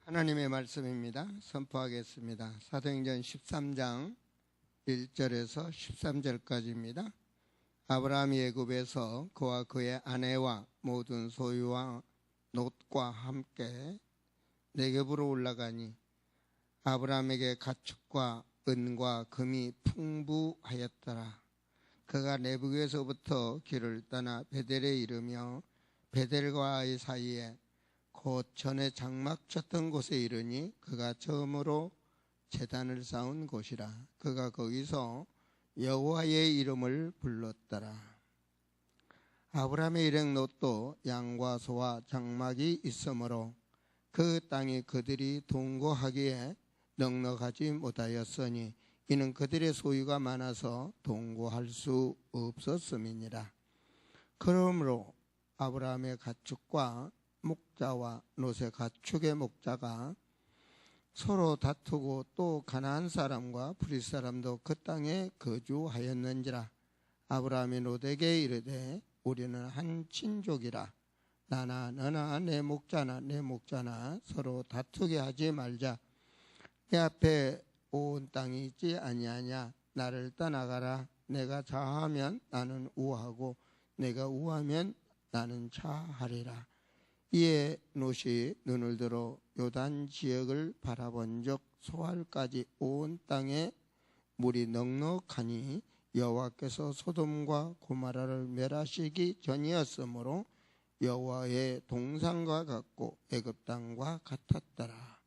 하나님의 말씀입니다. 선포하겠습니다. 사도행전 13장 1절에서 13절까지입니다. 아브라함이 애굽에서 그와 그의 아내와 모든 소유와 롯과 함께 네겝으로 올라가니 아브라함에게 가축과 은과 금이 풍부하였더라. 그가 내북에서부터 길을 떠나 베델에 이르며 베델과 아이 사이에 곧 전에 장막 쳤던 곳에 이르니 그가 처음으로 제단을 쌓은 곳이라. 그가 거기서 여호와의 이름을 불렀더라. 아브라함의 일행 롯도 양과 소와 장막이 있으므로 그 땅이 그들이 동거하기에 넉넉하지 못하였으니 이는 그들의 소유가 많아서 동거할 수 없었음이니라. 그러므로 아브라함의 가축과 목자와 롯의 가축의 목자가 서로 다투고 또 가나안 사람과 브릿 사람도 그 땅에 거주하였는지라. 아브라함이 롯에게 이르되 우리는 한 친족이라. 나나 너나 내 목자나 내 목자나 서로 다투게 하지 말자. 내 앞에 온 땅이 있지 아니하냐. 나를 떠나가라. 내가 좌하면 나는 우하고 내가 우하면 나는 좌하리라. 이에 롯이 눈을 들어 요단 지역을 바라본 적 소알까지 온 땅에 물이 넉넉하니 여호와께서 소돔과 고모라를 멸하시기 전이었으므로 여호와의 동산과 같고 애굽 땅과 같았더라.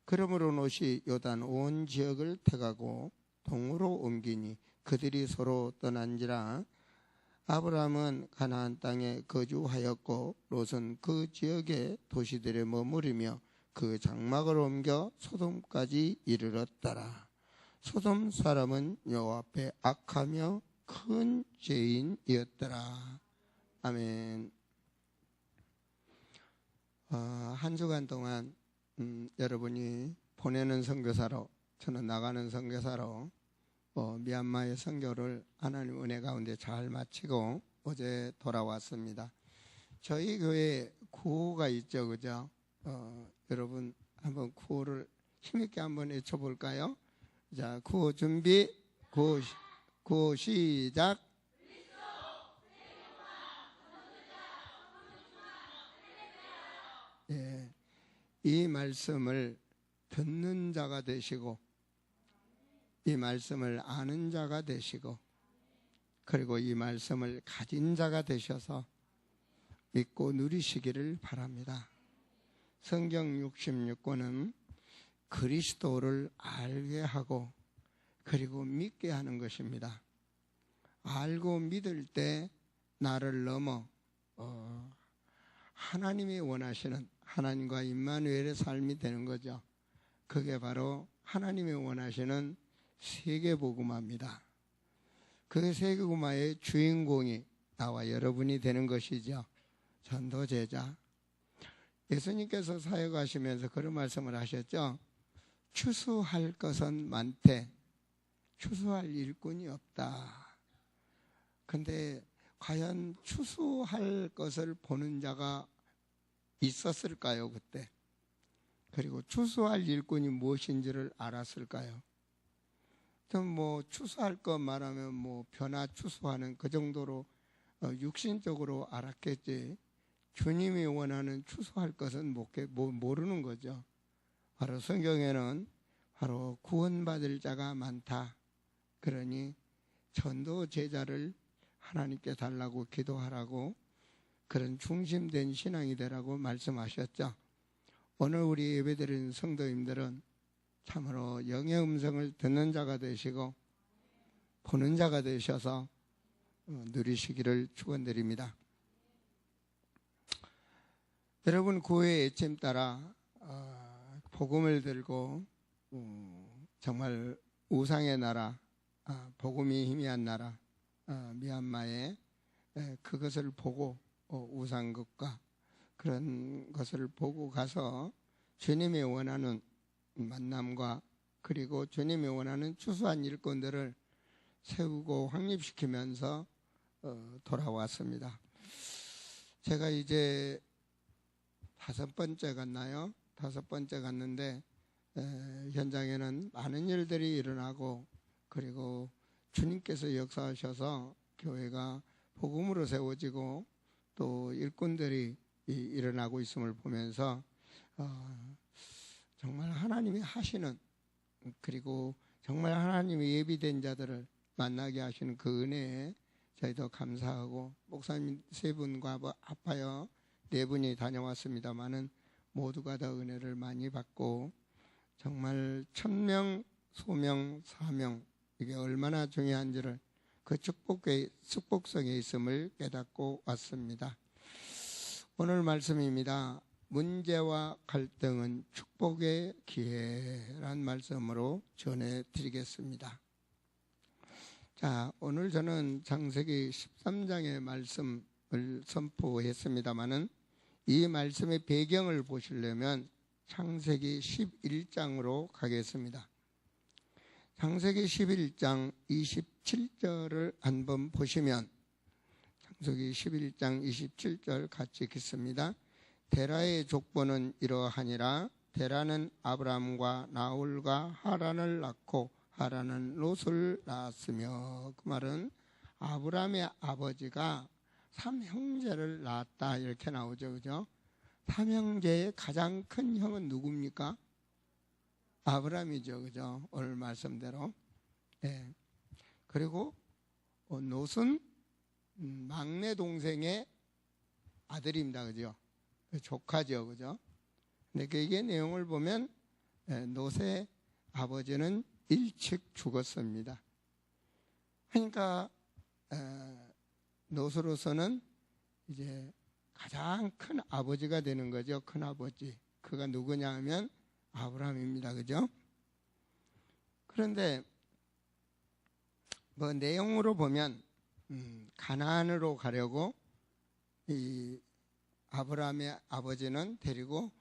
그러므로 롯이 요단 온 지역을 택하고 동으로 옮기니 그들이 서로 떠난지라. 아브라함은 가나안 땅에 거주하였고 롯은 그 지역의 도시들에 머무르며 그 장막을 옮겨 소돔까지 이르렀더라. 소돔 사람은 여호와 앞에 악하며 큰 죄인이었더라. 아멘. 한 주간 동안 여러분이 보내는 선교사로, 저는 나가는 선교사로 미얀마의 선교를 하나님 은혜 가운데 잘 마치고 어제 돌아왔습니다. 저희 교회에 구호가 있죠, 그죠? 여러분 한번 구호를 힘있게 한번 외쳐볼까요? 자, 구호 준비, 구호 시작. 예, 이 말씀을 듣는 자가 되시고 이 말씀을 아는 자가 되시고 그리고 이 말씀을 가진 자가 되셔서 믿고 누리시기를 바랍니다. 성경 66권은 그리스도를 알게 하고 그리고 믿게 하는 것입니다. 알고 믿을 때 나를 넘어 하나님이 원하시는 하나님과 임마누엘의 삶이 되는 거죠. 그게 바로 하나님이 원하시는 세계복음화입니다. 그 세계복음화의 주인공이 나와 여러분이 되는 것이죠. 전도제자. 예수님께서 사역하시면서 그런 말씀을 하셨죠. 추수할 것은 많되 추수할 일꾼이 없다. 근데 과연 추수할 것을 보는 자가 있었을까요, 그때? 그리고 추수할 일꾼이 무엇인지를 알았을까요? 뭐 추수할 것 말하면 뭐 변화 추수하는 그 정도로 육신적으로 알았겠지. 주님이 원하는 추수할 것은 모르는 거죠. 바로 성경에는 바로 구원받을 자가 많다. 그러니 전도 제자를 하나님께 달라고 기도하라고 그런 중심된 신앙이 되라고 말씀하셨죠. 오늘 우리 예배드리는 성도님들은 참으로 영의 음성을 듣는 자가 되시고 보는 자가 되셔서 누리시기를 축원드립니다. 여러분 구호의 애침 따라 복음을 들고 정말 우상의 나라, 복음이 희미한 나라 미얀마에 그것을 보고 우상국가 그런 것을 보고 가서 주님이 원하는 만남과 그리고 주님이 원하는 추수한 일꾼들을 세우고 확립시키면서 돌아왔습니다. 제가 이제 5번째 갔나요? 5번째 갔는데 현장에는 많은 일들이 일어나고, 그리고 주님께서 역사하셔서 교회가 복음으로 세워지고 또 일꾼들이 일어나고 있음을 보면서 정말 하나님이 하시는, 그리고 정말 하나님이 예비된 자들을 만나게 하시는 그 은혜에 저희도 감사하고, 목사님 3분과 아파요 4분이 다녀왔습니다마는 모두가 다 은혜를 많이 받고, 정말 천명, 소명, 사명, 이게 얼마나 중요한지를 그 축복성에 있음을 깨닫고 왔습니다. 오늘 말씀입니다. 문제와 갈등은 축복의 기회란 말씀으로 전해드리겠습니다. 자, 오늘 저는 창세기 13장의 말씀을 선포했습니다마는 이 말씀의 배경을 보시려면 창세기 11장으로 가겠습니다. 창세기 11장 27절을 한번 보시면, 창세기 11장 27절 같이 읽겠습니다. 데라의 족보는 이러하니라. 데라는 아브람과 나홀과 하란을 낳고 하란은 롯을 낳았으며, 그 말은 아브람의 아버지가 3형제를 낳았다 이렇게 나오죠, 그죠? 3형제의 가장 큰 형은 누굽니까? 아브람이죠, 그죠? 오늘 말씀대로. 네. 그리고 롯은 막내 동생의 아들입니다, 그죠? 조카죠, 그죠? 근데 이게 내용을 보면 롯의 아버지는 일찍 죽었습니다. 그러니까 롯으로서는 이제 가장 큰 아버지가 되는 거죠, 큰 아버지. 그가 누구냐 하면 아브람입니다, 그죠? 그런데 뭐 내용으로 보면 가나안으로 가려고 이 아브람의 아버지는 데리고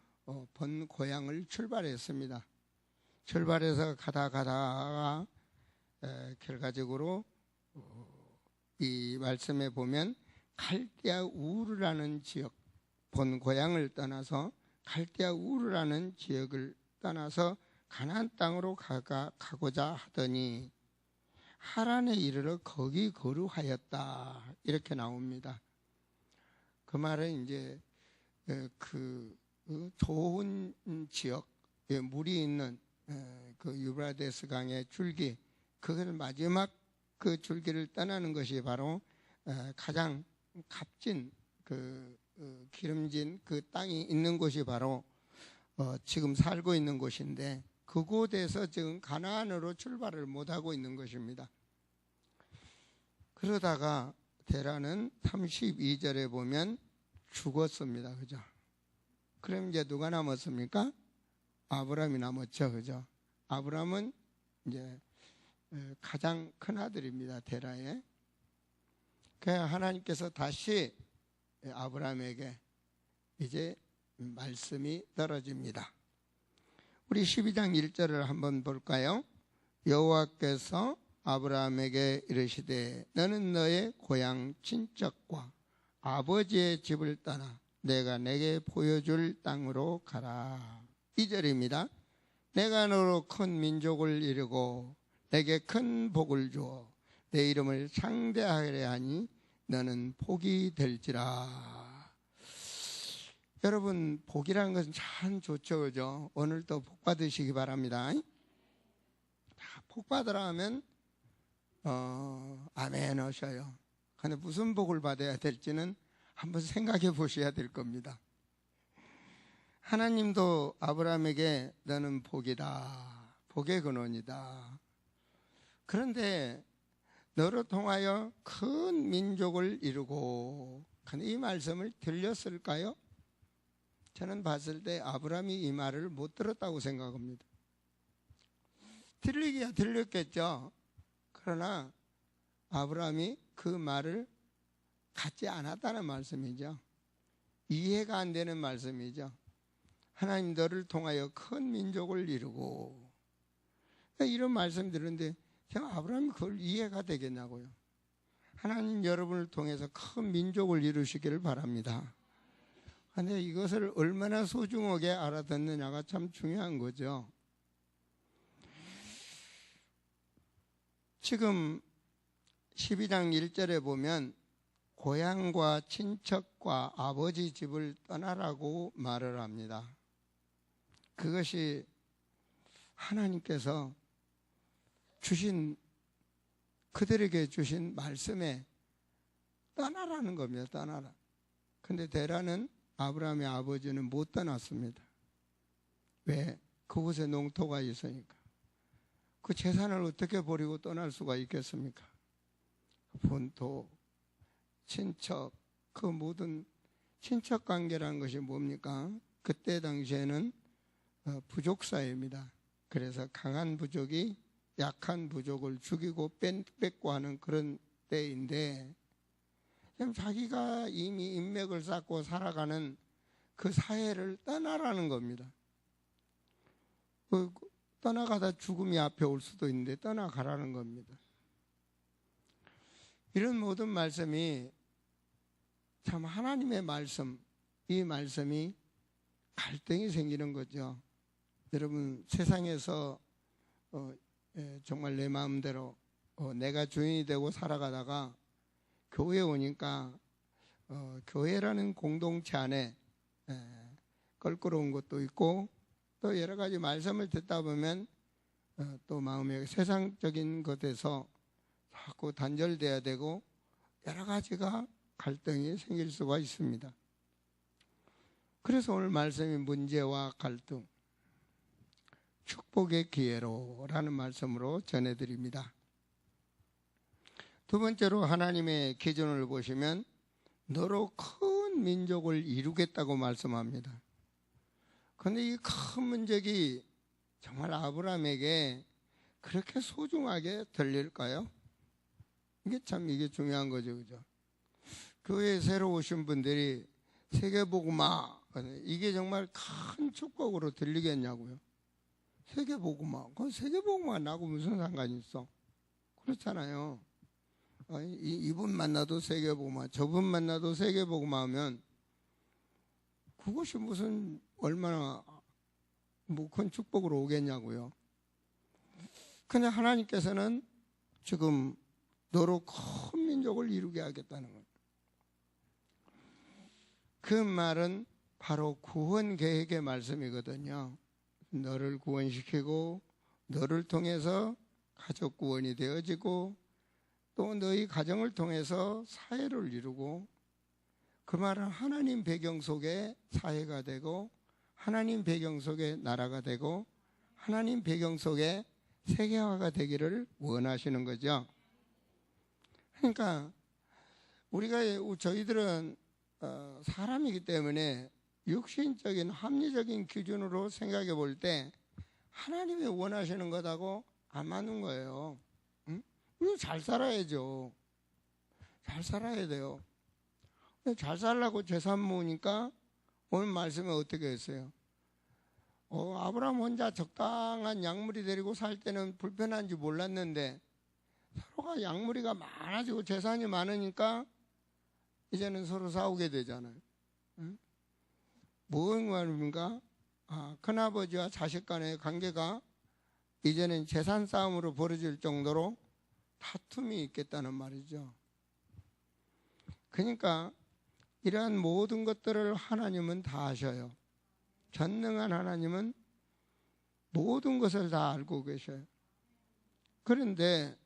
본 고향을 출발했습니다. 출발해서 가다가 결과적으로 이 말씀에 보면 갈대아 우르라는 지역, 본 고향을 떠나서 갈대아 우르라는 지역을 떠나서 가나안 땅으로 가고자 하더니 하란에 이르러 거기 거류하였다 이렇게 나옵니다. 그 말은 이제 그 좋은 지역, 물이 있는 그 유브라데스 강의 줄기, 그걸 마지막 그 줄기를 떠나는 것이 바로 가장 값진 기름진 그 땅이 있는 곳이 바로 지금 살고 있는 곳인데, 그곳에서 지금 가나안으로 출발을 못하고 있는 것입니다. 그러다가 데라는 32절에 보면 죽었습니다, 그죠? 그럼 이제 누가 남았습니까? 아브람이 남았죠, 그죠? 아브람은 이제 가장 큰 아들입니다, 데라의. 그래서 하나님께서 다시 아브람에게 이제 말씀이 떨어집니다. 우리 12장 1절을 한번 볼까요? 여호와께서 아브람에게 이르시되 너는 너의 고향 친척과 아버지의 집을 떠나 내가 내게 보여줄 땅으로 가라. 2절입니다. 내가 너로 큰 민족을 이루고 내게 큰 복을 주어 내 이름을 창대하게 하니 너는 복이 될지라. 여러분, 복이라는 것은 참 좋죠, 그죠? 오늘도 복 받으시기 바랍니다. 복 받으라 하면 아멘 하셔요. 근데 무슨 복을 받아야 될지는 한번 생각해 보셔야 될 겁니다. 하나님도 아브라함에게 너는 복이다, 복의 근원이다. 그런데 너로 통하여 큰 민족을 이루고, 근데 이 말씀을 들렸을까요? 저는 봤을 때 아브라함이 이 말을 못 들었다고 생각합니다. 들리기야 들렸겠죠. 그러나 아브라함이 그 말을 갖지 않았다는 말씀이죠. 이해가 안 되는 말씀이죠. 하나님 너를 통하여 큰 민족을 이루고, 이런 말씀 들었는데 아브라함이 그걸 이해가 되겠냐고요. 하나님 여러분을 통해서 큰 민족을 이루시기를 바랍니다. 근데 이것을 얼마나 소중하게 알아듣느냐가 참 중요한 거죠. 지금 12장 1절에 보면 고향과 친척과 아버지 집을 떠나라고 말을 합니다. 그것이 하나님께서 그들에게 주신 말씀에 떠나라는 겁니다. 떠나라. 근데 데라는 아브라함의 아버지는 못 떠났습니다. 왜? 그곳에 농토가 있으니까. 그 재산을 어떻게 버리고 떠날 수가 있겠습니까? 본토, 친척, 그 모든 친척 관계라는 것이 뭡니까? 그때 당시에는 부족사회입니다. 그래서 강한 부족이 약한 부족을 죽이고 뺏고 하는 그런 때인데, 자기가 이미 인맥을 쌓고 살아가는 그 사회를 떠나라는 겁니다. 떠나가다 죽음이 앞에 올 수도 있는데 떠나가라는 겁니다. 이런 모든 말씀이 참 하나님의 말씀, 이 말씀이 갈등이 생기는 거죠. 여러분, 세상에서 정말 내 마음대로 내가 주인이 되고 살아가다가 교회에 오니까 교회라는 공동체 안에 껄끄러운 것도 있고, 또 여러 가지 말씀을 듣다 보면 또 마음에 세상적인 것에서 자꾸 단절돼야 되고 여러 가지가 갈등이 생길 수가 있습니다. 그래서 오늘 말씀이 문제와 갈등, 축복의 기회로라는 말씀으로 전해드립니다. 두 번째로 하나님의 기준을 보시면 너로 큰 민족을 이루겠다고 말씀합니다. 그런데 이 큰 문제가 정말 아브라함에게 그렇게 소중하게 들릴까요? 이게 중요한 거죠, 그죠? 교회에 새로 오신 분들이 세계복음화, 이게 정말 큰 축복으로 들리겠냐고요? 세계복음화, 그 세계복음화 나하고 무슨 상관이 있어? 그렇잖아요. 이분 만나도 세계복음화, 저분 만나도 세계복음화 하면 그것이 무슨 얼마나 큰 축복으로 오겠냐고요. 그냥 하나님께서는 지금 너로 큰 민족을 이루게 하겠다는 거예요. 그 말은 바로 구원 계획의 말씀이거든요. 너를 구원시키고 너를 통해서 가족 구원이 되어지고 또 너희 가정을 통해서 사회를 이루고, 그 말은 하나님 배경 속에 사회가 되고 하나님 배경 속에 나라가 되고 하나님 배경 속에 세계화가 되기를 원하시는 거죠. 그러니까 저희들은 사람이기 때문에 육신적인 합리적인 기준으로 생각해 볼 때 하나님이 원하시는 것하고 안 맞는 거예요. 응? 우리 잘 살아야죠. 잘 살아야 돼요. 잘 살라고 재산 모으니까 오늘 말씀에 어떻게 했어요? 아브라함 혼자 적당한 약물이 데리고 살 때는 불편한지 몰랐는데 서로가 약물이가 많아지고 재산이 많으니까 이제는 서로 싸우게 되잖아요. 응? 무슨 말입니까? 큰아버지와 자식 간의 관계가 이제는 재산 싸움으로 벌어질 정도로 다툼이 있겠다는 말이죠. 그러니까 이러한 모든 것들을 하나님은 다 아셔요. 전능한 하나님은 모든 것을 다 알고 계셔요. 그런데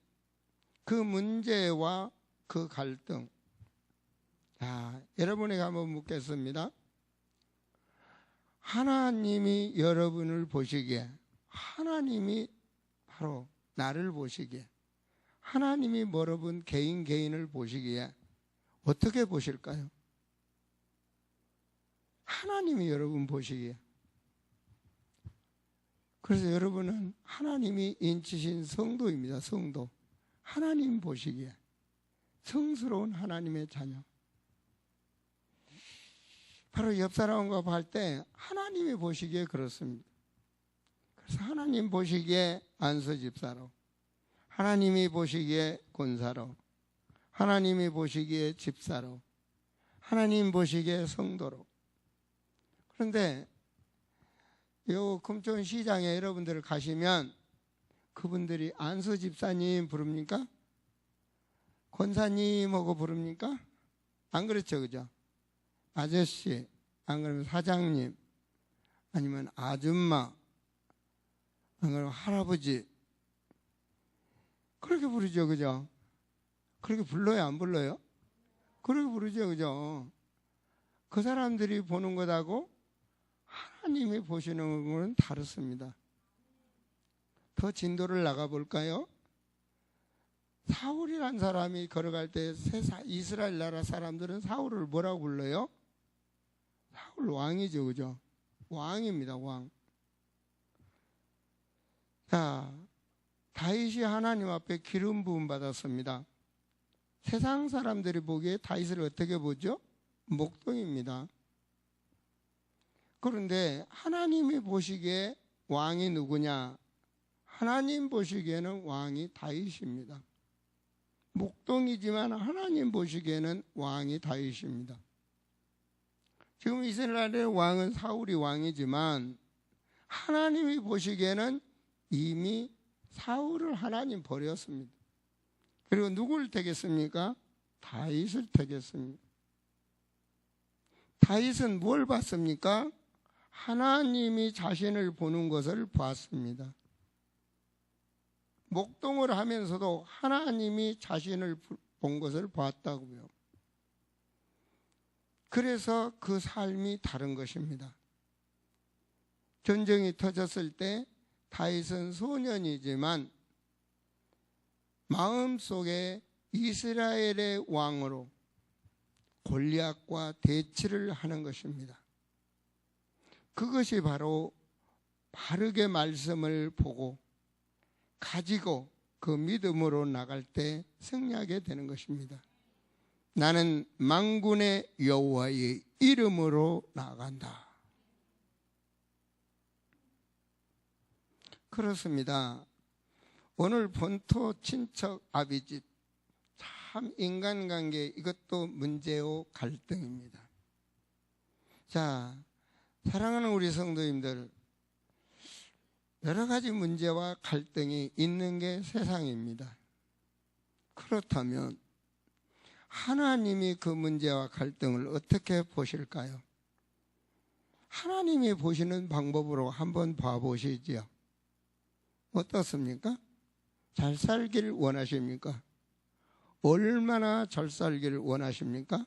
그 문제와 그 갈등, 여러분에게 한번 묻겠습니다. 하나님이 여러분을 보시기에, 하나님이 바로 나를 보시기에, 하나님이 여러분 개인을 보시기에 어떻게 보실까요? 하나님이 여러분 보시기에. 그래서 여러분은 하나님이 인치신 성도입니다. 성도. 하나님 보시기에 성스러운 하나님의 자녀. 바로 옆 사람과 할 때 하나님이 보시기에 그렇습니다. 그래서 하나님 보시기에 안수 집사로, 하나님이 보시기에 권사로, 하나님이 보시기에 집사로, 하나님 보시기에 성도로, 그런데 요 금천 시장에 여러분들 가시면 그분들이 안수 집사님 부릅니까? 권사님하고 부릅니까? 안 그렇죠, 그죠? 아저씨, 안 그러면 사장님, 아니면 아줌마, 안 그러면 할아버지, 그렇게 부르죠, 그죠? 그렇게 불러요, 안 불러요? 그렇게 부르죠, 그죠? 그 사람들이 보는 것하고 하나님이 보시는 것은 다릅니다. 더 진도를 나가 볼까요? 사울이란 사람이 걸어갈 때 이스라엘 나라 사람들은 사울을 뭐라고 불러요? 사울 왕이죠, 그죠? 왕입니다, 왕. 자, 다윗이 하나님 앞에 기름 부음 받았습니다. 세상 사람들이 보기에 다윗을 어떻게 보죠? 목동입니다. 그런데 하나님이 보시기에 왕이 누구냐? 하나님 보시기에는 왕이 다윗입니다. 목동이지만 하나님 보시기에는 왕이 다윗입니다. 지금 이스라엘의 왕은 사울이 왕이지만 하나님이 보시기에는 이미 사울을 하나님 버렸습니다. 그리고 누구를 택했습니까? 다윗을 택했습니다. 다윗은 뭘 봤습니까? 하나님이 자신을 보는 것을 봤습니다. 목동을 하면서도 하나님이 자신을 본 것을 봤다고요. 그래서 그 삶이 다른 것입니다. 전쟁이 터졌을 때 다윗은 소년이지만 마음속에 이스라엘의 왕으로 골리앗과 대치를 하는 것입니다. 그것이 바로 바르게 말씀을 보고 가지고 그 믿음으로 나갈 때 승리하게 되는 것입니다. 나는 만군의 여호와의 이름으로 나간다. 그렇습니다. 오늘 본토 친척 아비집, 참 인간관계 이것도 문제요 갈등입니다. 자, 사랑하는 우리 성도님들, 여러 가지 문제와 갈등이 있는 게 세상입니다. 그렇다면 하나님이 그 문제와 갈등을 어떻게 보실까요? 하나님이 보시는 방법으로 한번 봐보시지요. 어떻습니까? 잘 살기를 원하십니까? 얼마나 잘 살기를 원하십니까?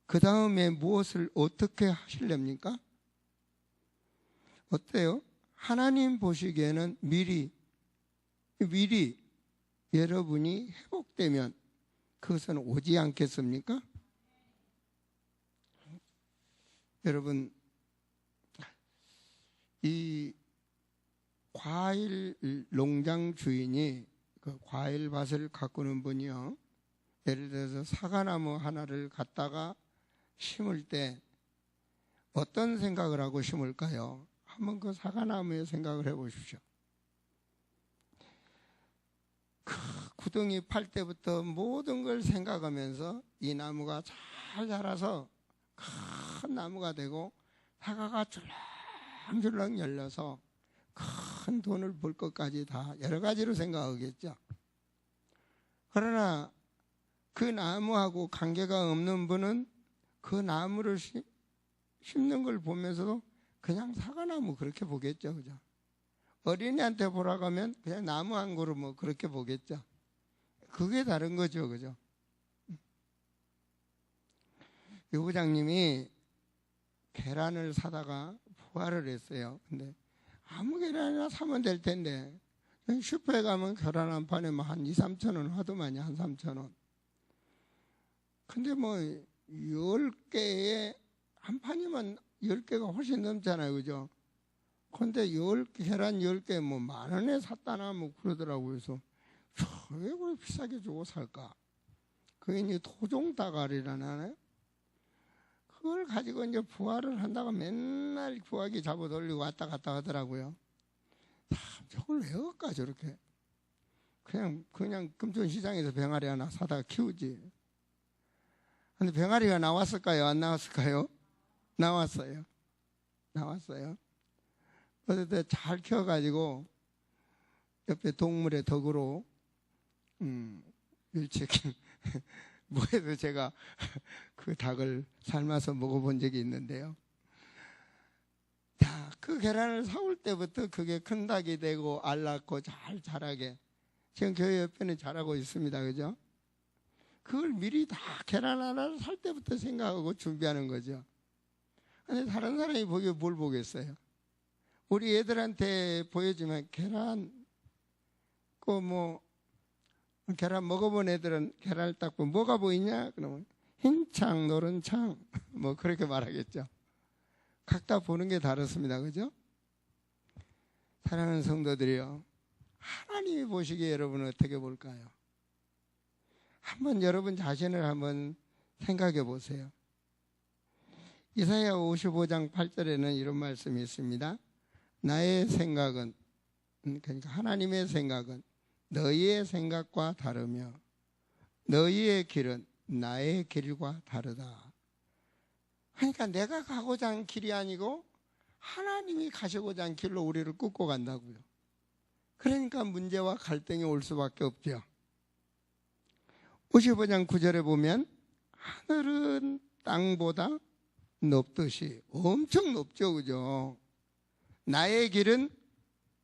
그 다음에 무엇을 어떻게 하실랍니까? 어때요? 하나님 보시기에는 미리 여러분이 회복되면 그것은 오지 않겠습니까? 여러분, 이 과일 농장 주인이 그 과일 밭을 가꾸는 분이요, 예를 들어서 사과나무 하나를 갖다가 심을 때 어떤 생각을 하고 심을까요? 한번 그 사과나무에 생각을 해보십시오. 그 구덩이 팔 때부터 모든 걸 생각하면서 이 나무가 잘 자라서 큰 나무가 되고 사과가 줄랑줄랑 열려서 큰 돈을 벌 것까지 다 여러 가지로 생각하겠죠. 그러나 그 나무하고 관계가 없는 분은 그 나무를 심는 걸 보면서도 그냥 사과나무 그렇게 보겠죠, 그죠? 어린이한테 보라고 하면 그냥 나무 한 그루 뭐 그렇게 보겠죠. 그게 다른 거죠, 그죠? 유 부장님이 계란을 사다가 부활을 했어요. 근데 아무 계란이나 사면 될 텐데 슈퍼에 가면 계란 한 판에 한 2, 3천 원 하더만요. 한 3천 원. 근데 뭐 10개에 한 판이면 10개가 훨씬 넘잖아요, 그죠? 근데 계란 10개 뭐 10,000원에 샀다나 뭐 그러더라고요. 그래서 왜 그렇게 비싸게 주고 살까? 그게 이제 토종다갈이라나요? 그걸 가지고 이제 부화를 한다고 맨날 부화기 잡아 돌리고 왔다 갔다 하더라고요. 저걸 왜 할까 저렇게? 그냥 금천시장에서 병아리 하나 사다가 키우지. 근데 병아리가 나왔을까요? 안 나왔을까요? 나왔어요. 어쨌든 잘 키워가지고 옆에 동물의 덕으로 일찍 뭐해도 제가 그 닭을 삶아서 먹어본 적이 있는데요. 자, 그 계란을 사올 때부터 그게 큰 닭이 되고 알 낳고 잘 자라게 지금 교회 옆에는 자라고 있습니다. 그죠? 그걸 미리 다 계란 하나를 살 때부터 생각하고 준비하는 거죠. 근데 다른 사람이 보기에 뭘 보겠어요? 우리 애들한테 보여주면 계란 계란 먹어본 애들은 계란을 딱 보면 뭐가 보이냐? 그러면 흰 창, 노란 창 뭐 그렇게 말하겠죠. 각자 보는 게 다릅니다. 그죠? 사랑하는 성도들이요, 하나님이 보시기에 여러분은 어떻게 볼까요? 한번 여러분 자신을 한번 생각해 보세요. 이사야 55장 8절에는 이런 말씀이 있습니다. 나의 생각은, 그러니까 하나님의 생각은 너희의 생각과 다르며 너희의 길은 나의 길과 다르다. 그러니까 내가 가고자 하는 길이 아니고 하나님이 가시고자 하는 길로 우리를 끌고 간다고요. 그러니까 문제와 갈등이 올 수밖에 없죠. 55장 9절에 보면 하늘은 땅보다 높듯이, 엄청 높죠, 그죠? 나의 길은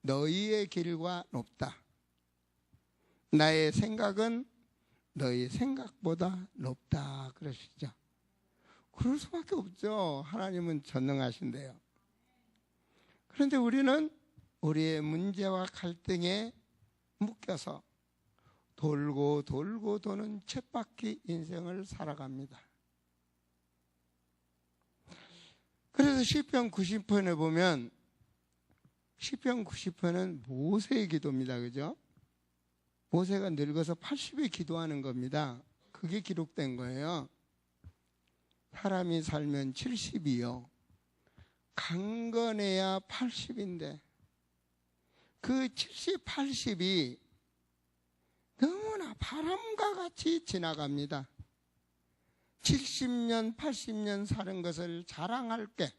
너희의 길과 높다. 나의 생각은 너희 생각보다 높다 그러시죠. 그럴 수밖에 없죠. 하나님은 전능하신데요. 그런데 우리는 우리의 문제와 갈등에 묶여서 돌고 돌고 도는 쳇바퀴 인생을 살아갑니다. 그래서 시편 90편에 보면, 시편 90편은 모세의 기도입니다. 그죠? 모세가 늙어서 80에 기도하는 겁니다. 그게 기록된 거예요. 사람이 살면 70이요. 강건해야 80인데 그 70, 80이 너무나 바람과 같이 지나갑니다. 70년, 80년 사는 것을 자랑할 게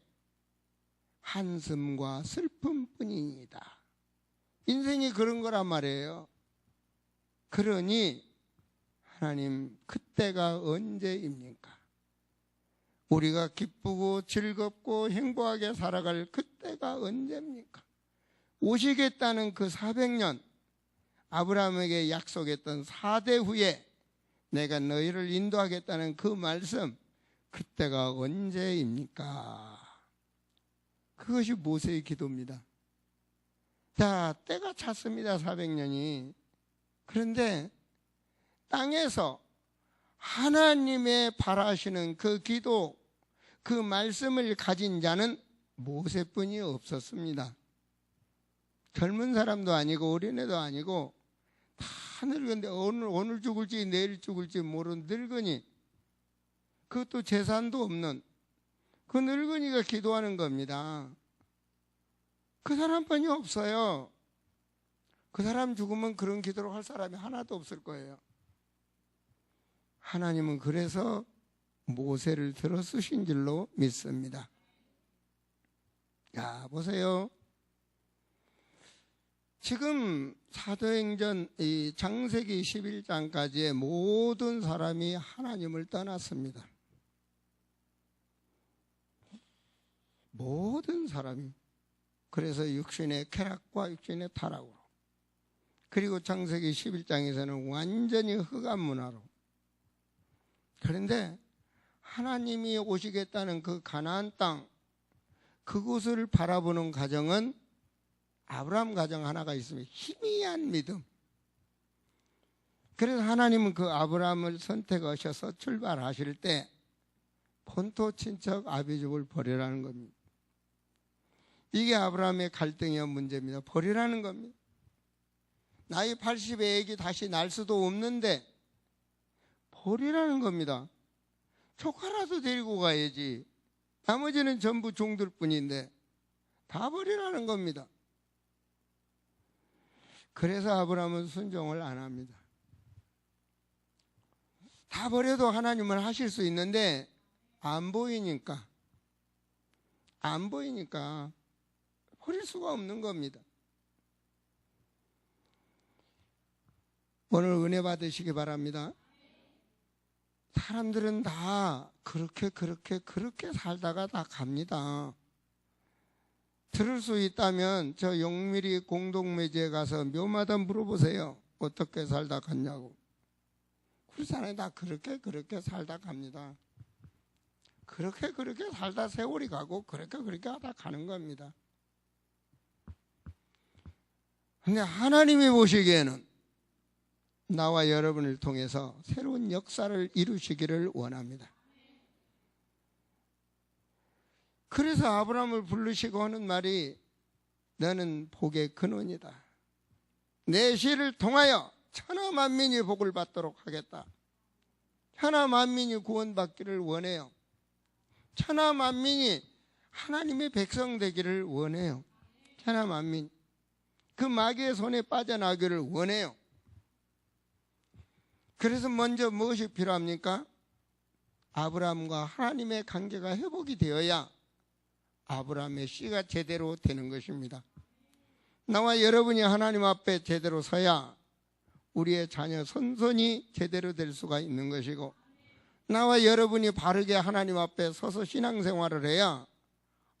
한숨과 슬픔뿐이다. 인생이 그런 거란 말이에요. 그러니 하나님, 그때가 언제입니까? 우리가 기쁘고 즐겁고 행복하게 살아갈 그때가 언제입니까? 오시겠다는 그 400년, 아브라함에게 약속했던 4대 후에 내가 너희를 인도하겠다는 그 말씀, 그때가 언제입니까? 그것이 모세의 기도입니다. 자, 때가 찼습니다. 400년이. 그런데 땅에서 하나님의 바라시는 그 기도, 그 말씀을 가진 자는 모세뿐이 없었습니다. 젊은 사람도 아니고 어린애도 아니고 다 늙은데 오늘 죽을지 내일 죽을지 모르는 늙은이, 그것도 재산도 없는 그 늙은이가 기도하는 겁니다. 그 사람뿐이 없어요. 그 사람 죽으면 그런 기도를 할 사람이 하나도 없을 거예요. 하나님은 그래서 모세를 들어 쓰신 줄로 믿습니다. 야, 보세요. 지금 사도행전 이 창세기 11장까지의 모든 사람이 하나님을 떠났습니다. 모든 사람이. 그래서 육신의 쾌락과 육신의 타락으로, 그리고 창세기 11장에서는 완전히 흑암 문화로. 그런데 하나님이 오시겠다는 그 가나안 땅, 그곳을 바라보는 가정은 아브라함 가정 하나가 있습니다. 희미한 믿음. 그래서 하나님은 그 아브라함을 선택하셔서 출발하실 때 본토 친척 아비집을 버리라는 겁니다. 이게 아브라함의 갈등의 문제입니다. 버리라는 겁니다. 나이 80의 애기 다시 날 수도 없는데 버리라는 겁니다. 조카라도 데리고 가야지. 나머지는 전부 종들 뿐인데 다 버리라는 겁니다. 그래서 아브라함은 순종을 안 합니다. 다 버려도 하나님은 하실 수 있는데 안 보이니까 안 보이니까 버릴 수가 없는 겁니다. 오늘 은혜 받으시기 바랍니다. 사람들은 다 그렇게 살다가 다 갑니다. 들을 수 있다면 저 용미리 공동묘지에 가서 묘마다 물어보세요. 어떻게 살다 갔냐고. 우리 사람이 다 그렇게 살다 갑니다. 그렇게 살다 세월이 가고 그렇게 하다 가는 겁니다. 근데 하나님이 보시기에는 나와 여러분을 통해서 새로운 역사를 이루시기를 원합니다. 그래서 아브라함을 부르시고 하는 말이 너는 복의 근원이다. 내 씨를 통하여 천하 만민이 복을 받도록 하겠다. 천하 만민이 구원받기를 원해요. 천하 만민이 하나님의 백성 되기를 원해요. 천하 만민. 그 마귀의 손에 빠져나기를 원해요. 그래서 먼저 무엇이 필요합니까? 아브라함과 하나님의 관계가 회복이 되어야 아브라함의 씨가 제대로 되는 것입니다. 나와 여러분이 하나님 앞에 제대로 서야 우리의 자녀 선손이 제대로 될 수가 있는 것이고, 나와 여러분이 바르게 하나님 앞에 서서 신앙생활을 해야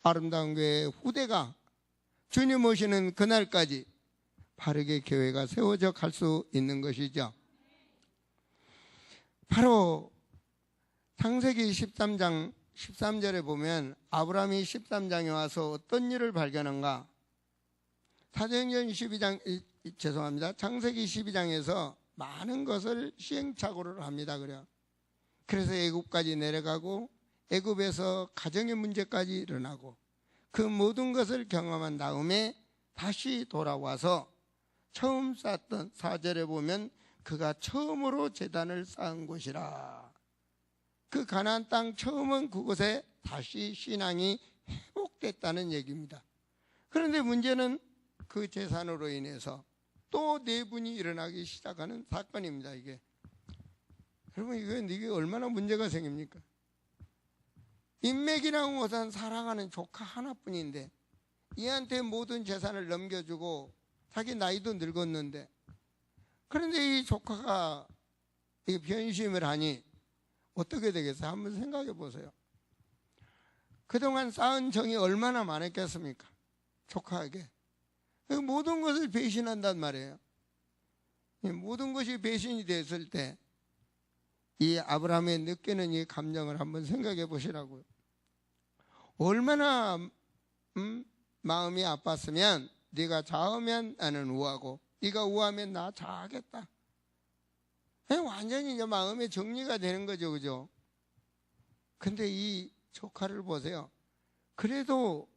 아름다운 교회의 후대가 주님 오시는 그날까지 바르게 교회가 세워져 갈 수 있는 것이죠. 바로 창세기 13장 13절에 보면 아브라함이 13장에 와서 어떤 일을 발견한가? 사도행전 12장, 창세기 12장에서 많은 것을 시행착오를 합니다. 그래서 애굽까지 내려가고 애굽에서 가정의 문제까지 일어나고 그 모든 것을 경험한 다음에 다시 돌아와서 처음 쌓았던 4절에 보면 그가 처음으로 제단을 쌓은 곳이라. 그 가나안 땅 처음은 그곳에 다시 신앙이 회복됐다는 얘기입니다. 그런데 문제는 그 재산으로 인해서 또 내분이 일어나기 시작하는 사건입니다. 이게 여러분, 이게 얼마나 문제가 생깁니까? 인맥이랑 못한 사랑하는 조카 하나뿐인데 얘한테 모든 재산을 넘겨주고 자기 나이도 늙었는데, 그런데 이 조카가 변심을 하니 어떻게 되겠어요? 한번 생각해 보세요. 그동안 쌓은 정이 얼마나 많았겠습니까? 조카에게. 모든 것을 배신한단 말이에요. 모든 것이 배신이 됐을 때 이 아브라함의 느끼는 이 감정을 한번 생각해 보시라고요. 얼마나 마음이 아팠으면 네가 좌우면 나는 우하고 네가 우하면 나 좌하겠다. 완전히 이제 마음의 정리가 되는 거죠, 그죠? 근데 이 조카를 보세요. 그래도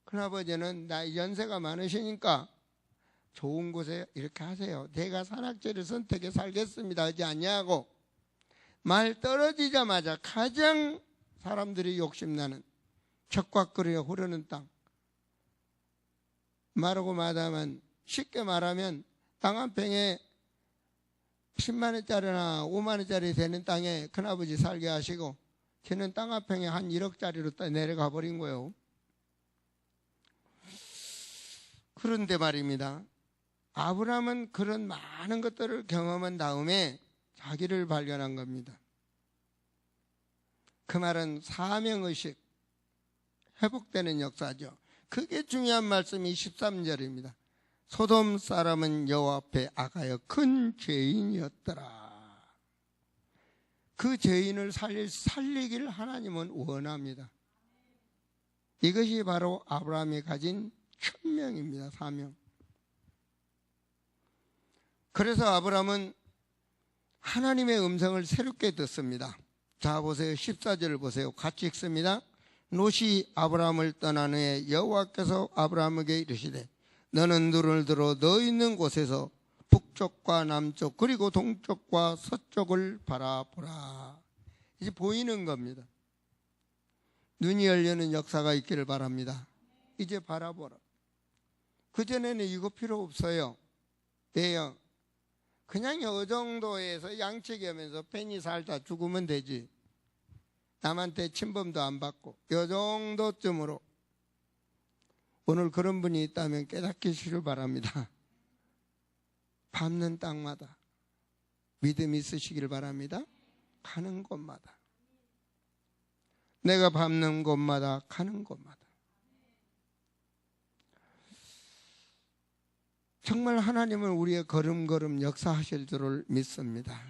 큰아버지는 나 연세가 많으시니까 좋은 곳에 이렇게 하세요. 내가 산악지를 선택해 살겠습니다 하지 않냐고. 말 떨어지자마자 가장 사람들이 욕심나는 적과거리가 흐르는 땅, 말하고 마다하면 쉽게 말하면 땅 한 평에 10만 원짜리나 5만 원짜리 되는 땅에 큰아버지 살게 하시고 걔는 땅 한 평에 한 1억짜리로 내려가 버린 거예요. 그런데 말입니다, 아브라함은 그런 많은 것들을 경험한 다음에 자기를 발견한 겁니다. 그 말은 사명의식, 회복되는 역사죠. 그게 중요한 말씀이 13절입니다. 소돔 사람은 여호와 앞에 악하여 큰 죄인이었더라. 그 죄인을 살리기를 하나님은 원합니다. 이것이 바로 아브라함이 가진 천명입니다. 사명. 그래서 아브라함은 하나님의 음성을 새롭게 듣습니다. 자 보세요. 14절을 보세요. 같이 읽습니다. 롯이 아브라함을 떠난 후에 여호와께서 아브라함에게 이르시되 너는 눈을 들어 너 있는 곳에서 북쪽과 남쪽 그리고 동쪽과 서쪽을 바라보라. 이제 보이는 겁니다. 눈이 열리는 역사가 있기를 바랍니다. 이제 바라보라. 그전에는 이거 필요 없어요. 왜요? 그냥 이 정도에서 양치기 하면서 편히 살다 죽으면 되지. 남한테 침범도 안 받고 요 정도쯤으로 오늘 그런 분이 있다면 깨닫기를 바랍니다. 밟는 땅마다 믿음이 있으시길 바랍니다. 가는 곳마다, 내가 밟는 곳마다, 가는 곳마다 정말 하나님은 우리의 걸음걸음 역사하실 줄을 믿습니다.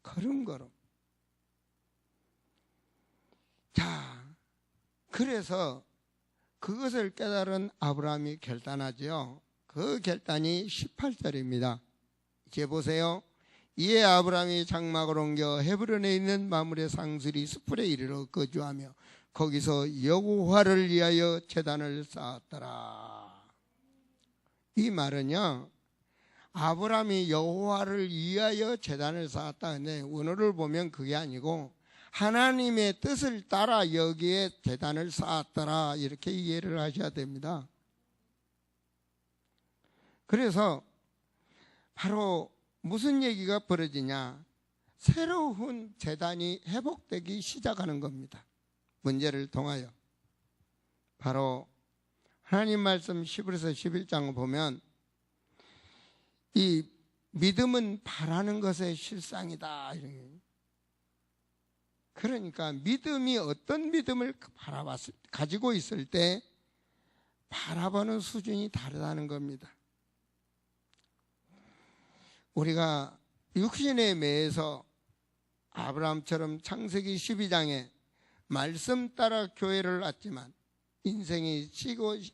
걸음걸음. 자, 그래서 그것을 깨달은 아브라함이 결단하죠. 그 결단이 18절입니다. 이제 보세요. 이에 아브라함이 장막을 옮겨 헤브론에 있는 마므레 상수리 스풀에 이르러 거주하며 거기서 여호와를 위하여 제단을 쌓았더라. 이 말은요, 아브라함이 여호와를 위하여 제단을 쌓았다. 근데 원어를 보면 그게 아니고 하나님의 뜻을 따라 여기에 제단을 쌓았더라, 이렇게 이해를 하셔야 됩니다. 그래서 바로 무슨 얘기가 벌어지냐, 새로운 제단이 회복되기 시작하는 겁니다. 문제를 통하여. 바로 하나님 말씀 10에서 11장을 보면 이 믿음은 바라는 것의 실상이다. 그러니까 믿음이 어떤 믿음을 가지고 있을 때 바라보는 수준이 다르다는 겁니다. 우리가 육신에 매여서 아브라함처럼 창세기 12장에 말씀 따라 교회를 왔지만 인생이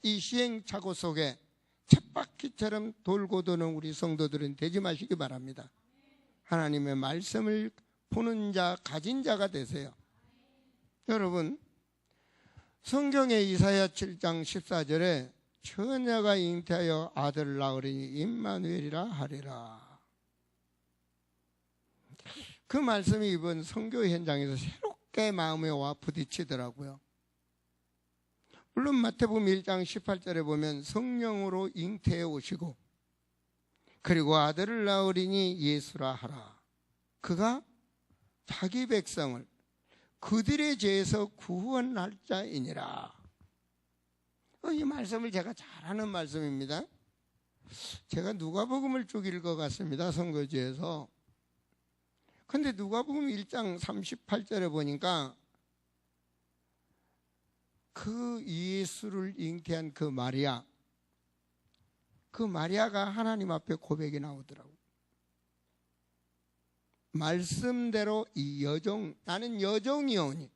이 시행착오 속에 쳇바퀴처럼 돌고 도는 우리 성도들은 되지 마시기 바랍니다. 하나님의 말씀을 보는 자, 가진 자가 되세요. 여러분, 성경의 이사야 7장 14절에 처녀가 잉태하여 아들을 낳으리니 임마누엘이라 하리라. 그 말씀이 이번 선교 현장에서 새롭게 마음에 와 부딪히더라고요. 물론 마태복음 1장 18절에 보면 성령으로 잉태해 오시고 그리고 아들을 낳으리니 예수라 하라. 그가 자기 백성을 그들의 죄에서 구원할 자이니라. 이 말씀을 제가 잘 아는 말씀입니다. 제가 누가복음을 쭉 읽어갔습니다. 선교지에서. 근데 누가복음 1장 38절에 보니까 그 예수를 잉태한 그 마리아가 하나님 앞에 고백이 나오더라고요. 말씀대로 나는 여종이오니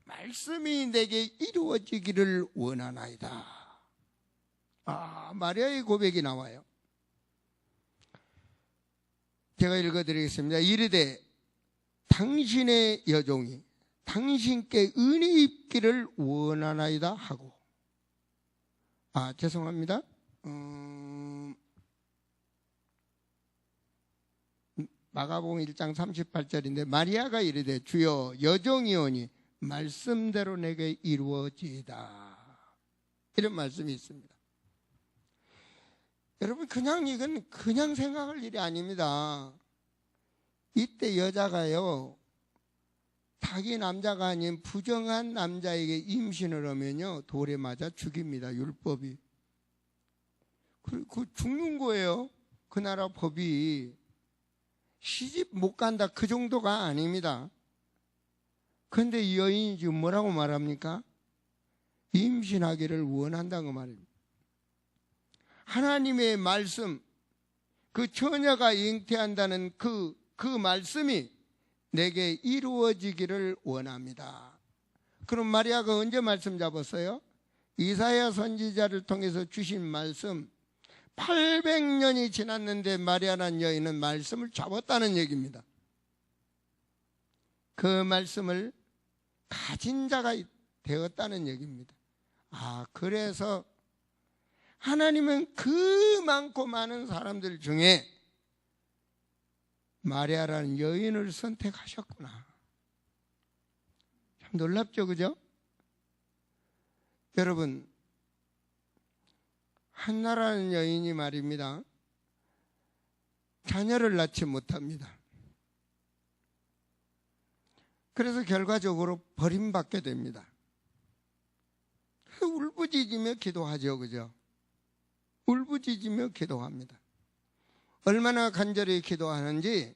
말씀이 내게 이루어지기를 원하나이다. 마리아의 고백이 나와요. 제가 읽어드리겠습니다. 이르되 당신의 여종이 당신께 은혜 입기를 원하나이다 하고, 죄송합니다. 마가복음 1장 38절인데 마리아가 이르되 주여 여종이오니 말씀대로 내게 이루어지이다. 이런 말씀이 있습니다. 여러분, 이건 그냥 생각할 일이 아닙니다. 이때 여자가요, 자기 남자가 아닌 부정한 남자에게 임신을 하면요 돌에 맞아 죽입니다. 율법이. 그 죽는 거예요. 그 나라 법이. 시집 못 간다, 그 정도가 아닙니다. 그런데 이 여인이 지금 뭐라고 말합니까? 임신하기를 원한다는 말입니다. 하나님의 말씀, 그 처녀가 잉태한다는 그 말씀이 내게 이루어지기를 원합니다. 그럼 마리아가 언제 말씀 잡았어요? 이사야 선지자를 통해서 주신 말씀, 800년이 지났는데 마리아라는 여인은 말씀을 잡았다는 얘기입니다. 그 말씀을 가진 자가 되었다는 얘기입니다. 그래서 하나님은 그 많고 많은 사람들 중에 마리아라는 여인을 선택하셨구나. 참 놀랍죠, 그죠? 여러분, 한나라는 여인이 말입니다. 자녀를 낳지 못합니다. 그래서 결과적으로 버림받게 됩니다. 울부짖으며 기도하죠, 그죠? 울부짖으며 기도합니다. 얼마나 간절히 기도하는지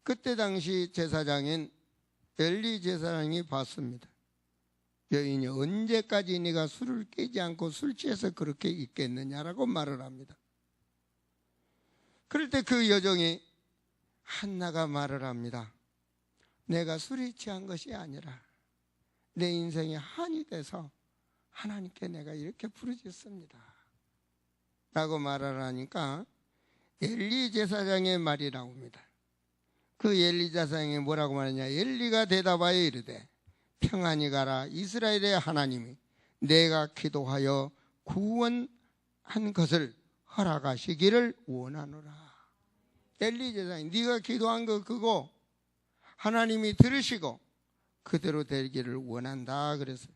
그때 당시 제사장인 엘리 제사장이 봤습니다. 여인이 언제까지 네가 술을 깨지 않고 술 취해서 그렇게 있겠느냐라고 말을 합니다. 그럴 때 그 여종이 한나가 말을 합니다. 내가 술이 취한 것이 아니라 내 인생이 한이 돼서 하나님께 내가 이렇게 부르짖습니다 라고 말을 하니까 엘리 제사장의 말이 나옵니다. 그 엘리 제사장이 뭐라고 말하냐. 엘리가 대답하여 이르되 평안히 가라. 이스라엘의 하나님이 내가 기도하여 구원한 것을 허락하시기를 원하노라. 엘리 제사장이 네가 기도한 거 그거 하나님이 들으시고 그대로 되기를 원한다 그랬어요.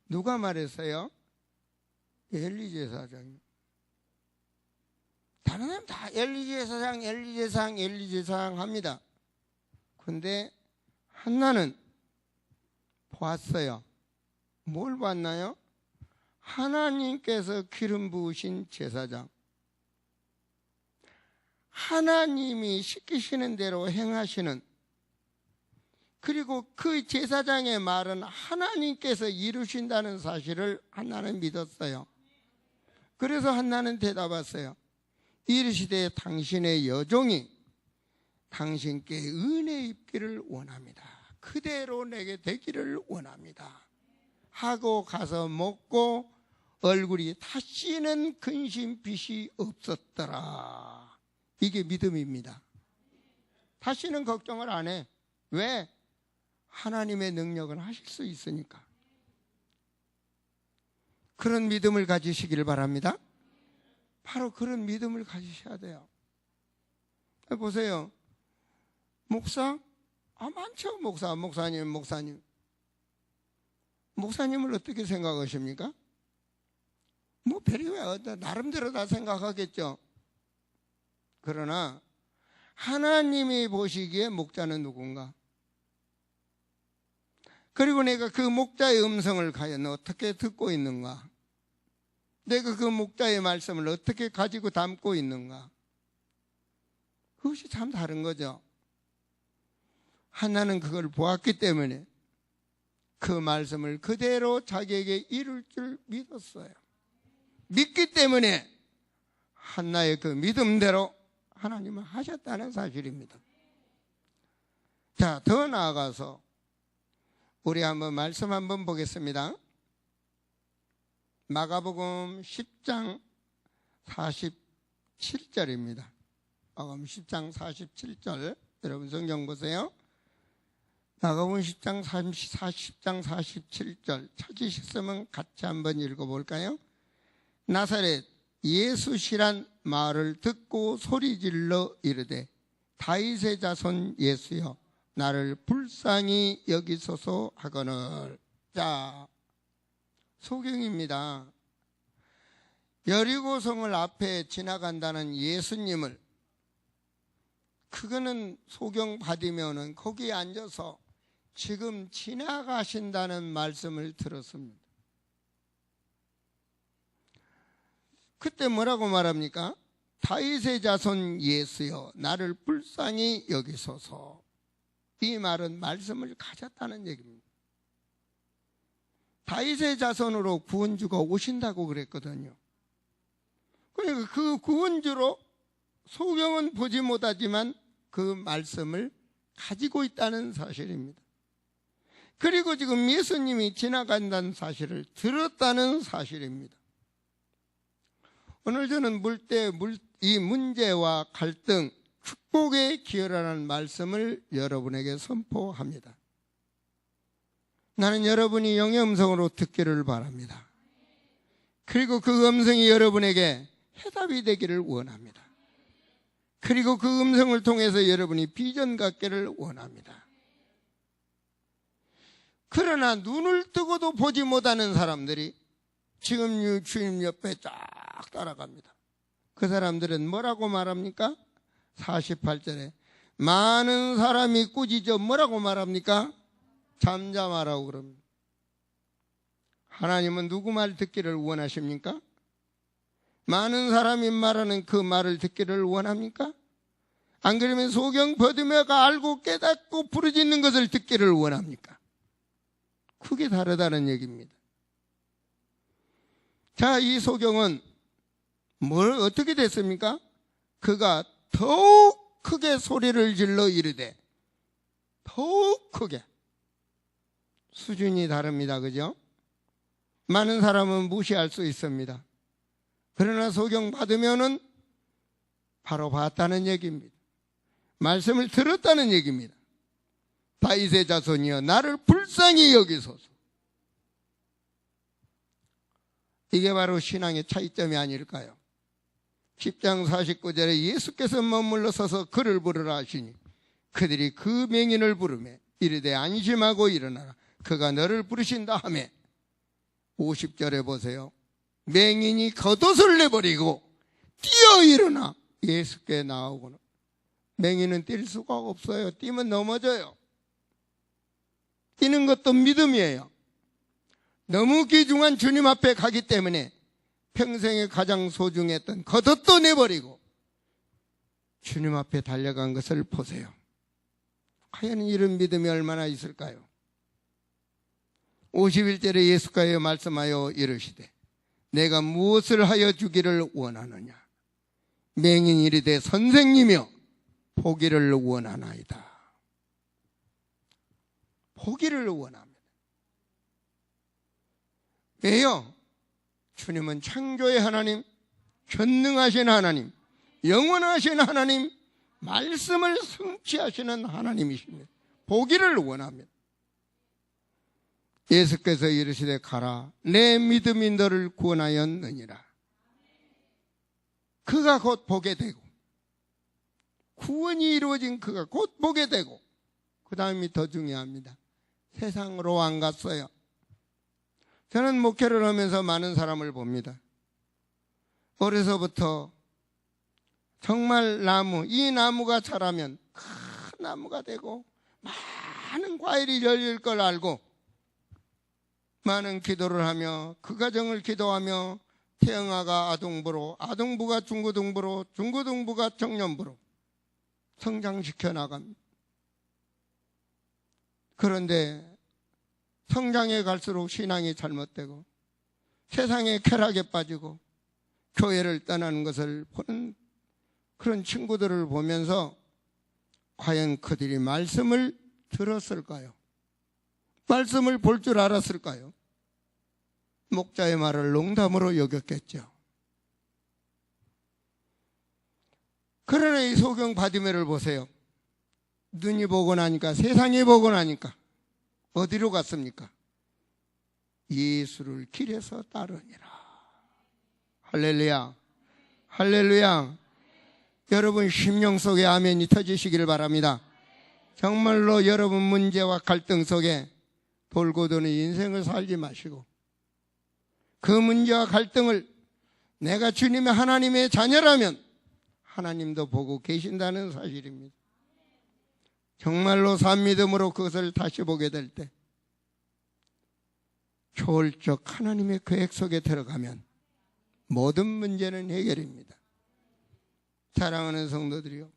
누가 말했어요? 엘리 제사장이. 다른 사람 다 엘리 제사장, 엘리 제사장, 엘리 제사장 합니다. 근데 한나는 봤어요. 뭘 봤나요? 하나님께서 기름 부으신 제사장. 하나님이 시키시는 대로 행하시는, 그리고 그 제사장의 말은 하나님께서 이루신다는 사실을 한나는 믿었어요. 그래서 한나는 대답했어요. 이르시되 당신의 여종이 당신께 은혜 입기를 원합니다. 그대로 내게 되기를 원합니다 하고 가서 먹고 얼굴이 다시는 근심빛이 없었더라. 이게 믿음입니다. 다시는 걱정을 안 해. 왜? 하나님의 능력은 하실 수 있으니까. 그런 믿음을 가지시기를 바랍니다. 바로 그런 믿음을 가지셔야 돼요. 보세요. 목사? 많죠. 목사님. 목사님을 어떻게 생각하십니까? 뭐 별이야. 나름대로 다 생각하겠죠. 그러나 하나님이 보시기에 목자는 누군가? 그리고 내가 그 목자의 음성을 과연 어떻게 듣고 있는가? 내가 그 목자의 말씀을 어떻게 가지고 담고 있는가? 그것이 참 다른 거죠. 한나는 그걸 보았기 때문에 그 말씀을 그대로 자기에게 이룰 줄 믿었어요. 믿기 때문에 한나의 그 믿음대로 하나님은 하셨다는 사실입니다. 자, 더 나아가서 우리 한번 말씀 한번 보겠습니다. 마가복음 10장 47절입니다. 마가복음 10장 47절. 여러분 성경 보세요. 마가복음 10장 47절 찾으셨으면 같이 한번 읽어볼까요? 나사렛 예수시란 말을 듣고 소리질러 이르되 다윗의 자손 예수여 나를 불쌍히 여기소서 하거늘. 자, 소경입니다. 여리고성을 앞에 지나간다는 예수님을, 그거는 소경 받으면은 거기에 앉아서 지금 지나가신다는 말씀을 들었습니다. 그때 뭐라고 말합니까? 다윗의 자손 예수여 나를 불쌍히 여기소서. 이 말은 말씀을 가졌다는 얘기입니다. 다윗의 자손으로 구원주가 오신다고 그랬거든요. 그러니까 그 구원주로 소경은 보지 못하지만 그 말씀을 가지고 있다는 사실입니다. 그리고 지금 예수님이 지나간다는 사실을 들었다는 사실입니다. 오늘 저는 이 문제와 갈등, 축복의 기회라는 말씀을 여러분에게 선포합니다. 나는 여러분이 영의 음성으로 듣기를 바랍니다. 그리고 그 음성이 여러분에게 해답이 되기를 원합니다. 그리고 그 음성을 통해서 여러분이 비전 갖기를 원합니다. 그러나 눈을 뜨고도 보지 못하는 사람들이 지금 주님 옆에 쫙 따라갑니다. 그 사람들은 뭐라고 말합니까? 48절에 많은 사람이 꾸짖어 뭐라고 말합니까? 잠잠하라고 그럽니다. 하나님은 누구 말 듣기를 원하십니까? 많은 사람이 말하는 그 말을 듣기를 원합니까? 안 그러면 소경 버드메가 알고 깨닫고 부르짖는 것을 듣기를 원합니까? 그게 다르다는 얘기입니다. 자, 이 소경은 어떻게 됐습니까? 그가 더욱 크게 소리를 질러 이르되, 더욱 크게. 수준이 다릅니다. 그죠? 많은 사람은 무시할 수 있습니다. 그러나 소경 받으면은 바로 봤다는 얘기입니다. 말씀을 들었다는 얘기입니다. 다윗의 자손이여 나를 불쌍히 여기소서. 이게 바로 신앙의 차이점이 아닐까요? 10장 49절에 예수께서 머물러 서서 그를 부르라 하시니 그들이 그 맹인을 부르매 이르되 안심하고 일어나라 그가 너를 부르신다 하매 50절에 보세요. 맹인이 겉옷을 내버리고 뛰어 일어나 예수께 나오고는 맹인은 뛸 수가 없어요. 뛰면 넘어져요. 뛰는 것도 믿음이에요. 너무 귀중한 주님 앞에 가기 때문에 평생에 가장 소중했던 겉옷도 내버리고 주님 앞에 달려간 것을 보세요. 과연 이런 믿음이 얼마나 있을까요? 51절에 예수께서 말씀하여 이르시되 내가 무엇을 하여 주기를 원하느냐? 맹인이 이르되 선생님이여 보기를 원하나이다. 보기를 원합니다. 왜요? 주님은 창조의 하나님, 전능하신 하나님, 영원하신 하나님, 말씀을 성취하시는 하나님이십니다. 보기를 원합니다. 예수께서 이르시되 가라 내 믿음이 너를 구원하였느니라. 그가 곧 보게 되고 구원이 이루어진 그가 곧 보게 되고 그 다음이 더 중요합니다. 세상으로 안 갔어요. 저는 목회를 하면서 많은 사람을 봅니다. 어려서부터 정말 이 나무가 자라면 큰 나무가 되고 많은 과일이 열릴 걸 알고 많은 기도를 하며 그 가정을 기도하며 태영아가 아동부로, 아동부가 중고등부로, 중고등부가 청년부로 성장시켜 나갑니다. 그런데 성장해 갈수록 신앙이 잘못되고 세상의 쾌락에 빠지고 교회를 떠나는 것을 보는 그런 친구들을 보면서 과연 그들이 말씀을 들었을까요? 말씀을 볼 줄 알았을까요? 목자의 말을 농담으로 여겼겠죠. 그러나 이 소경 바디메를 보세요. 눈이 보고 나니까, 세상이 보고 나니까 어디로 갔습니까? 예수를 길에서 따르니라. 할렐루야, 할렐루야. 여러분 심령 속에 아멘이 터지시기를 바랍니다. 정말로 여러분 문제와 갈등 속에 돌고 도는 인생을 살지 마시고 그 문제와 갈등을 내가 주님의 하나님의 자녀라면 하나님도 보고 계신다는 사실입니다. 정말로 산 믿음으로 그것을 다시 보게 될 때 초월적 하나님의 계획 속에 들어가면 모든 문제는 해결입니다. 사랑하는 성도들이요,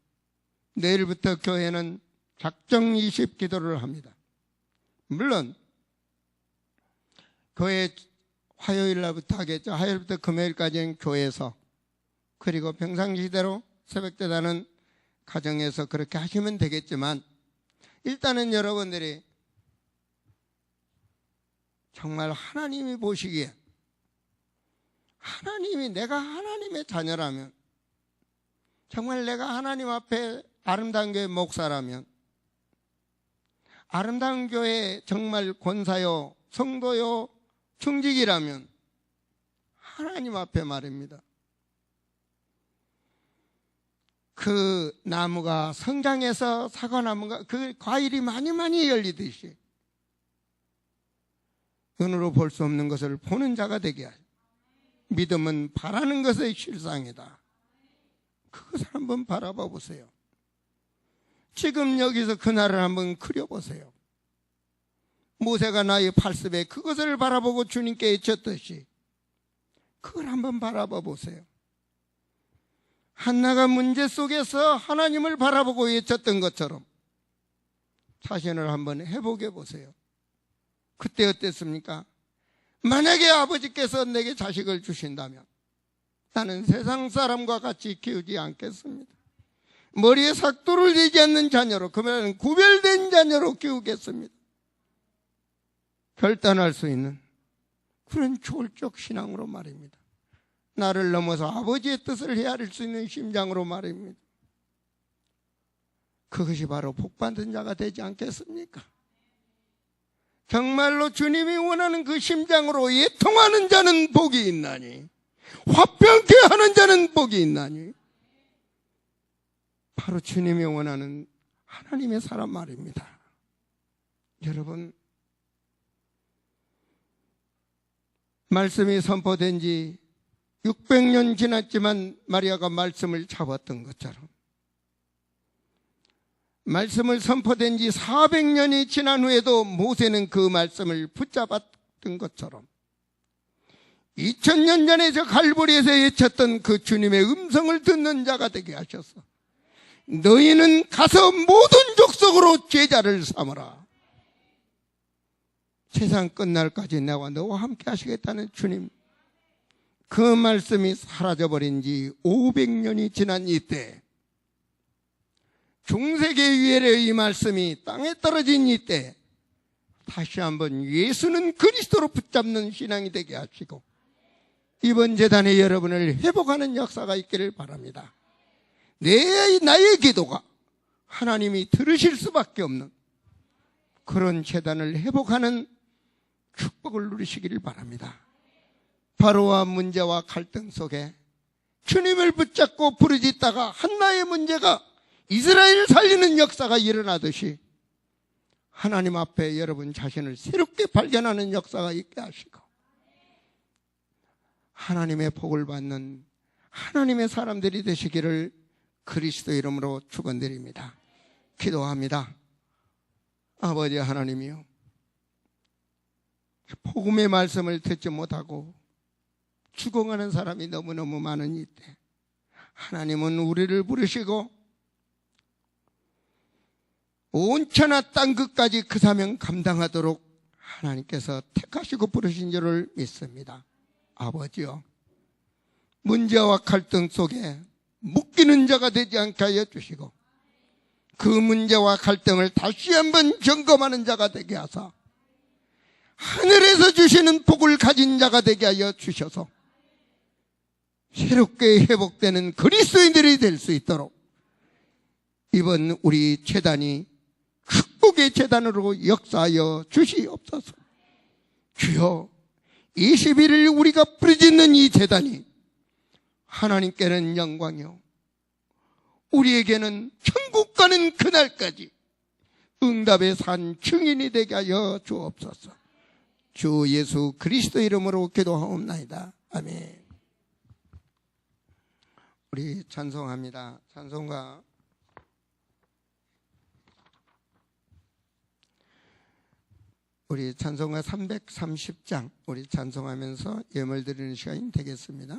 내일부터 교회는 작정 20 기도를 합니다. 물론 교회 화요일 날부터 하겠죠. 화요일부터 금요일까지는 교회에서, 그리고 평상시대로 새벽대단은 가정에서 그렇게 하시면 되겠지만 일단은 여러분들이 정말 하나님이 보시기에 내가 하나님의 자녀라면, 정말 내가 하나님 앞에 아름다운 교회 목사라면, 아름다운 교회 정말 권사요, 성도요, 충직이라면 하나님 앞에 말입니다. 그 나무가 성장해서 사과나무가 그 과일이 많이 열리듯이 눈으로 볼 수 없는 것을 보는 자가 되게 하죠. 믿음은 바라는 것의 실상이다. 그것을 한번 바라봐 보세요. 지금 여기서 그날을 한번 그려보세요. 모세가 나의 팔습에 그것을 바라보고 주님께 외쳤듯이 그걸 한번 바라봐 보세요. 한나가 문제 속에서 하나님을 바라보고 외쳤던 것처럼 자신을 한번 해보게 보세요. 그때 어땠습니까? 만약에 아버지께서 내게 자식을 주신다면 나는 세상 사람과 같이 키우지 않겠습니다. 머리에 삭도를 내지 않는 자녀로, 그러면 구별된 자녀로 키우겠습니다. 결단할 수 있는 그런 초월적 신앙으로 말입니다. 나를 넘어서 아버지의 뜻을 헤아릴 수 있는 심장으로 말입니다. 그것이 바로 복받은 자가 되지 않겠습니까? 정말로 주님이 원하는 그 심장으로 예통하는 자는 복이 있나니, 화평케 하는 자는 복이 있나니, 바로 주님이 원하는 하나님의 사람 말입니다. 여러분, 말씀이 선포된 지 600년 지났지만 마리아가 말씀을 잡았던 것처럼, 말씀을 선포된 지 400년이 지난 후에도 모세는 그 말씀을 붙잡았던 것처럼 2000년 전에 저 갈보리에서 외쳤던 그 주님의 음성을 듣는 자가 되게 하셔서 너희는 가서 모든 족속으로 제자를 삼으라. 세상 끝날까지 나와 너와 함께 하시겠다는 주님, 그 말씀이 사라져버린 지 500년이 지난 이때, 중세기 유혈의 이 말씀이 땅에 떨어진 이때 다시 한번 예수는 그리스도로 붙잡는 신앙이 되게 하시고 이번 재단에 여러분을 회복하는 역사가 있기를 바랍니다. 나의 기도가 하나님이 들으실 수밖에 없는 그런 재단을 회복하는 축복을 누리시기를 바랍니다. 바로와 문제와 갈등 속에 주님을 붙잡고 부르짖다가 한나의 문제가 이스라엘을 살리는 역사가 일어나듯이 하나님 앞에 여러분 자신을 새롭게 발견하는 역사가 있게 하시고 하나님의 복을 받는 하나님의 사람들이 되시기를 그리스도 이름으로 축원드립니다. 기도합니다. 아버지 하나님이요, 복음의 말씀을 듣지 못하고 죽어가는 사람이 너무너무 많은 이때 하나님은 우리를 부르시고 온 천하 땅 끝까지 그 사명 감당하도록 하나님께서 택하시고 부르신 줄을 믿습니다. 아버지요, 문제와 갈등 속에 묶이는 자가 되지 않게 하여 주시고 그 문제와 갈등을 다시 한번 점검하는 자가 되게 하사 하늘에서 주시는 복을 가진 자가 되게 하여 주셔서 새롭게 회복되는 그리스도인들이 될 수 있도록 이번 우리 재단이 축복의 재단으로 역사하여 주시옵소서. 주여, 21일 우리가 부르짖는 이 재단이 하나님께는 영광이요, 우리에게는 천국 가는 그날까지 응답의 산 증인이 되게 하여 주옵소서. 주 예수 그리스도 이름으로 기도하옵나이다. 아멘. 우리 찬송합니다. 찬송가 우리 찬송가 330장 우리 찬송하면서 예물 드리는 시간이 되겠습니다.